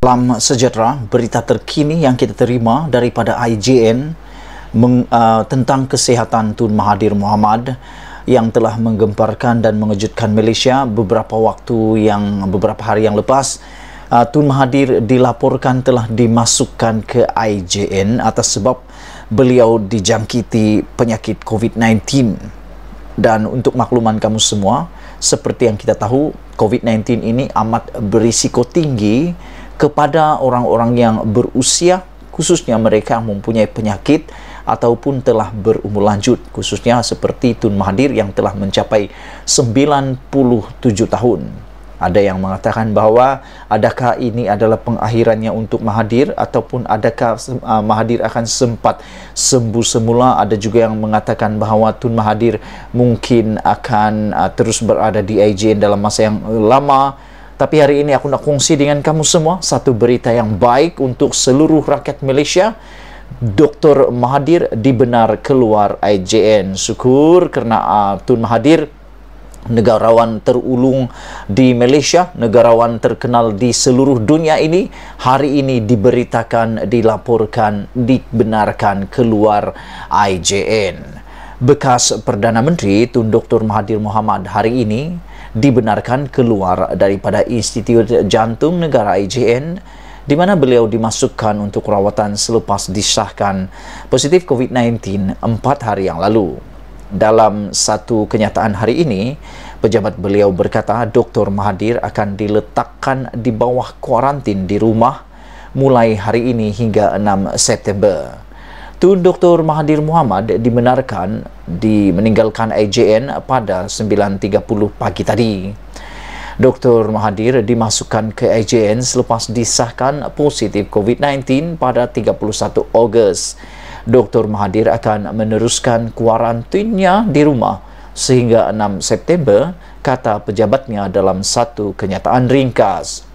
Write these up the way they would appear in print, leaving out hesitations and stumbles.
Salam sejahtera, berita terkini yang kita terima daripada IJN tentang kesihatan Tun Mahathir Mohamad yang telah menggemparkan dan mengejutkan Malaysia beberapa hari yang lepas. Tun Mahathir dilaporkan telah dimasukkan ke IJN atas sebab beliau dijangkiti penyakit COVID-19. Dan untuk makluman kamu semua, seperti yang kita tahu, COVID-19 ini amat berisiko tinggi kepada orang-orang yang berusia, khususnya mereka yang mempunyai penyakit ataupun telah berumur lanjut, khususnya seperti Tun Mahathir yang telah mencapai 97 tahun. Ada yang mengatakan bahawa adakah ini adalah pengakhirannya untuk Mahathir ataupun adakah Mahathir akan sempat sembuh semula. Ada juga yang mengatakan bahawa Tun Mahathir mungkin akan terus berada di IJN dalam masa yang lama. Tapi hari ini aku nak kongsi dengan kamu semua satu berita yang baik untuk seluruh rakyat Malaysia. Dr. Mahathir dibenar keluar IJN. Syukur kerana Tun Mahathir, negarawan terulung di Malaysia, negarawan terkenal di seluruh dunia ini, hari ini dilaporkan, dibenarkan keluar IJN. Bekas Perdana Menteri Tun Dr. Mahathir Mohamad hari ini dibenarkan keluar daripada Institut Jantung Negara IJN, di mana beliau dimasukkan untuk rawatan selepas disahkan positif COVID-19 4 hari yang lalu. Dalam satu kenyataan hari ini, pejabat beliau berkata Dr. Mahathir akan diletakkan di bawah kuarantin di rumah mulai hari ini hingga 6 September. Tun Dr. Mahathir Mohamad dibenarkan meninggalkan IJN pada 9.30 pagi tadi. Dr. Mahathir dimasukkan ke IJN selepas disahkan positif COVID-19 pada 31 Ogos. Dr. Mahathir akan meneruskan kuarantinnya di rumah sehingga 6 September, kata pejabatnya dalam satu kenyataan ringkas.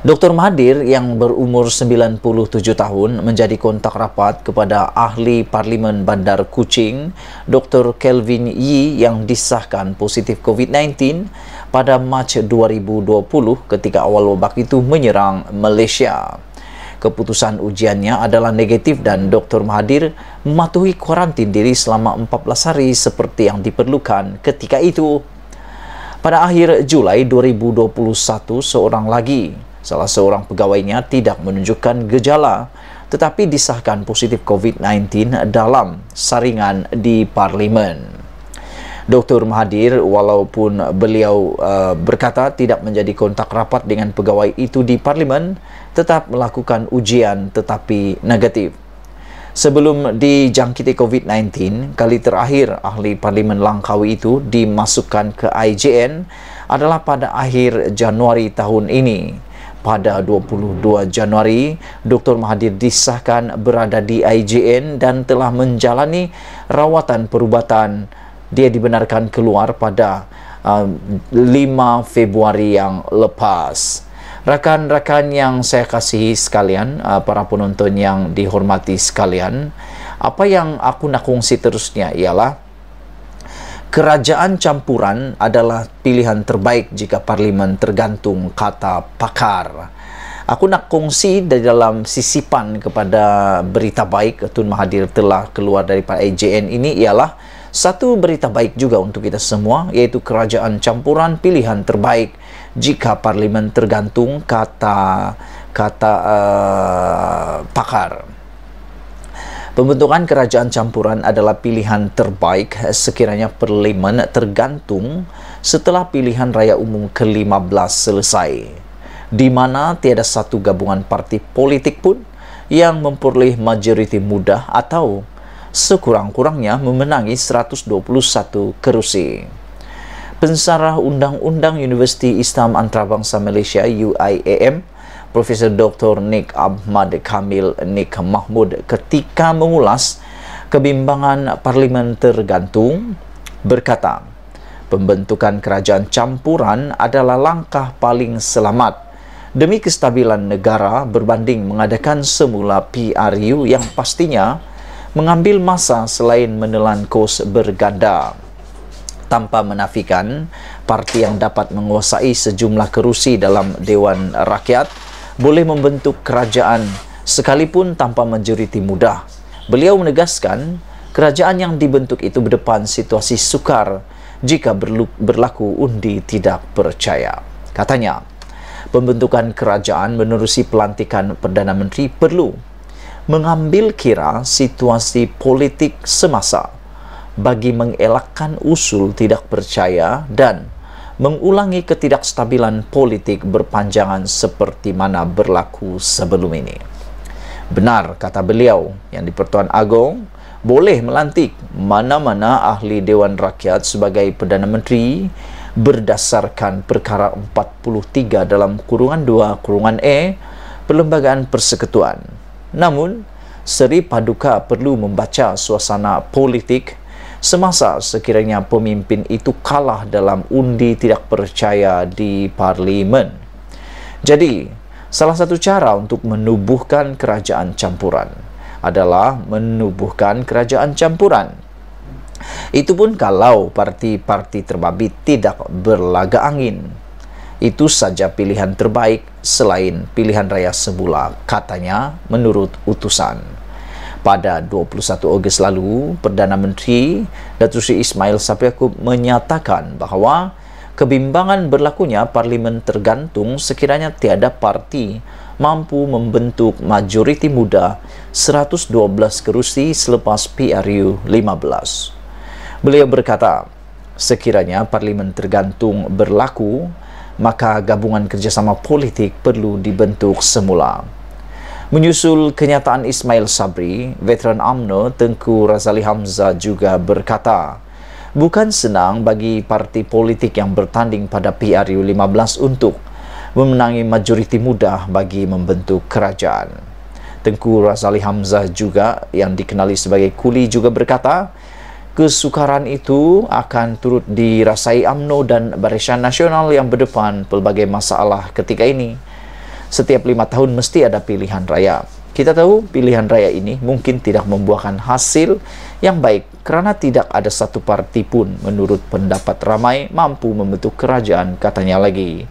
Dr. Mahathir yang berumur 97 tahun menjadi kontak rapat kepada ahli Parlimen Bandar Kuching, Dr. Kelvin Yee, yang disahkan positif COVID-19 pada Mac 2020 ketika awal wabak itu menyerang Malaysia. Keputusan ujiannya adalah negatif dan Dr. Mahathir mematuhi kuarantin diri selama 14 hari seperti yang diperlukan ketika itu. Pada akhir Julai 2021, salah seorang pegawainya tidak menunjukkan gejala tetapi disahkan positif COVID-19 dalam saringan di Parlimen. Dr. Mahathir, walaupun beliau berkata tidak menjadi kontak rapat dengan pegawai itu di Parlimen, tetap melakukan ujian tetapi negatif. Sebelum dijangkiti COVID-19, kali terakhir ahli Parlimen Langkawi itu dimasukkan ke IJN adalah pada akhir Januari tahun ini. Pada 22 Januari, Dr. Mahathir disahkan berada di IJN dan telah menjalani rawatan perubatan. Dia dibenarkan keluar pada 5 Februari yang lepas. Rakan-rakan yang saya kasihi sekalian, para penonton yang dihormati sekalian, apa yang aku nak kongsi terusnya ialah kerajaan campuran adalah pilihan terbaik jika Parlimen tergantung, kata pakar. Aku nak kongsi dari dalam sisipan kepada berita baik Tun Mahathir telah keluar daripada IJN ini ialah satu berita baik juga untuk kita semua, iaitu kerajaan campuran pilihan terbaik jika Parlimen tergantung, kata pakar. Pembentukan kerajaan campuran adalah pilihan terbaik sekiranya Parlimen tergantung setelah pilihan raya umum ke-15 selesai, di mana tiada satu gabungan parti politik pun yang memperoleh majoriti mudah atau sekurang-kurangnya memenangi 121 kerusi. Pensarah Undang-Undang Universiti Islam Antarabangsa Malaysia UIAM, Profesor Dr. Nik Ahmad Kamil Nik Mahmud, ketika mengulas kebimbangan Parlimen tergantung, berkata, pembentukan kerajaan campuran adalah langkah paling selamat demi kestabilan negara berbanding mengadakan semula PRU yang pastinya mengambil masa selain menelan kos berganda. Tanpa menafikan parti yang dapat menguasai sejumlah kerusi dalam Dewan Rakyat, boleh membentuk kerajaan sekalipun tanpa majoriti mudah. Beliau menegaskan kerajaan yang dibentuk itu berdepan situasi sukar jika berlaku undi tidak percaya. Katanya, pembentukan kerajaan menerusi pelantikan Perdana Menteri perlu mengambil kira situasi politik semasa bagi mengelakkan usul tidak percaya dan mengulangi ketidakstabilan politik berpanjangan seperti mana berlaku sebelum ini. Benar kata beliau yang di-Pertuan Agong boleh melantik mana-mana ahli Dewan Rakyat sebagai Perdana Menteri berdasarkan perkara 43 dalam kurungan 2 kurungan E Perlembagaan Persekutuan. Namun, Seri Paduka perlu membaca suasana politik semasa sekiranya pemimpin itu kalah dalam undi tidak percaya di Parlimen. Jadi, salah satu cara untuk menubuhkan kerajaan campuran adalah menubuhkan kerajaan campuran. Itu pun kalau parti-parti terbabit tidak berlaga angin. Itu saja pilihan terbaik selain pilihan raya semula, katanya menurut utusan. Pada 21 Ogos lalu, Perdana Menteri Datuk Seri Ismail Sabri Yaakob menyatakan bahawa kebimbangan berlakunya Parlimen tergantung sekiranya tiada parti mampu membentuk majoriti muda 112 kerusi selepas PRU 15. Beliau berkata, sekiranya Parlimen tergantung berlaku, maka gabungan kerjasama politik perlu dibentuk semula. Menyusul kenyataan Ismail Sabri, veteran UMNO Tengku Razali Hamzah juga berkata, bukan senang bagi parti politik yang bertanding pada PRU 15 untuk memenangi majoriti mudah bagi membentuk kerajaan. Tengku Razali Hamzah juga yang dikenali sebagai Kuli juga berkata, kesukaran itu akan turut dirasai UMNO dan Barisan Nasional yang berdepan pelbagai masalah ketika ini. Setiap 5 tahun mesti ada pilihan raya. Kita tahu pilihan raya ini mungkin tidak membuahkan hasil yang baik kerana tidak ada satu parti pun menurut pendapat ramai mampu membentuk kerajaan, katanya lagi.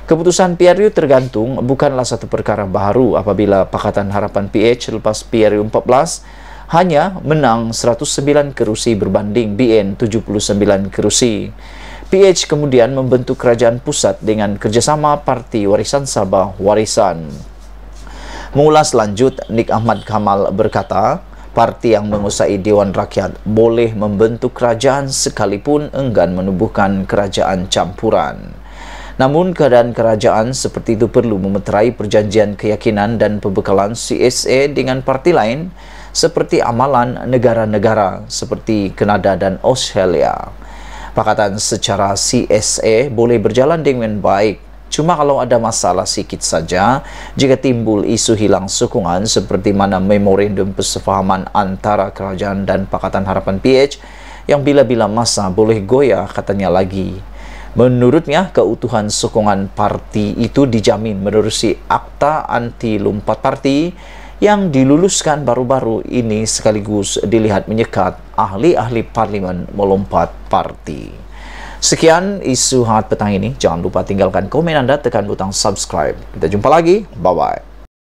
Keputusan PRU tergantung bukanlah satu perkara baru apabila Pakatan Harapan PH lepas PRU 14 hanya menang 109 kerusi berbanding BN 79 kerusi. PH kemudian membentuk kerajaan pusat dengan kerjasama Parti Warisan Sabah Warisan. Mengulas lanjut, Nik Ahmad Kamal berkata, parti yang menguasai Dewan Rakyat boleh membentuk kerajaan sekalipun enggan menubuhkan kerajaan campuran. Namun keadaan kerajaan seperti itu perlu memeterai perjanjian keyakinan dan pembekalan CSA dengan parti lain seperti amalan negara-negara seperti Kanada dan Australia. Pakatan secara CSA boleh berjalan dengan baik, cuma kalau ada masalah sikit saja, jika timbul isu hilang sokongan seperti mana memorandum persefahaman antara kerajaan dan Pakatan Harapan PH yang bila-bila masa boleh goyah, katanya lagi. Menurutnya, keutuhan sokongan parti itu dijamin menerusi Akta Anti Lompat Parti yang diluluskan baru-baru ini sekaligus dilihat menyekat ahli-ahli parlimen melompat parti. Sekian isu hangat petang ini. Jangan lupa tinggalkan komen anda, tekan butang subscribe. Kita jumpa lagi. Bye-bye.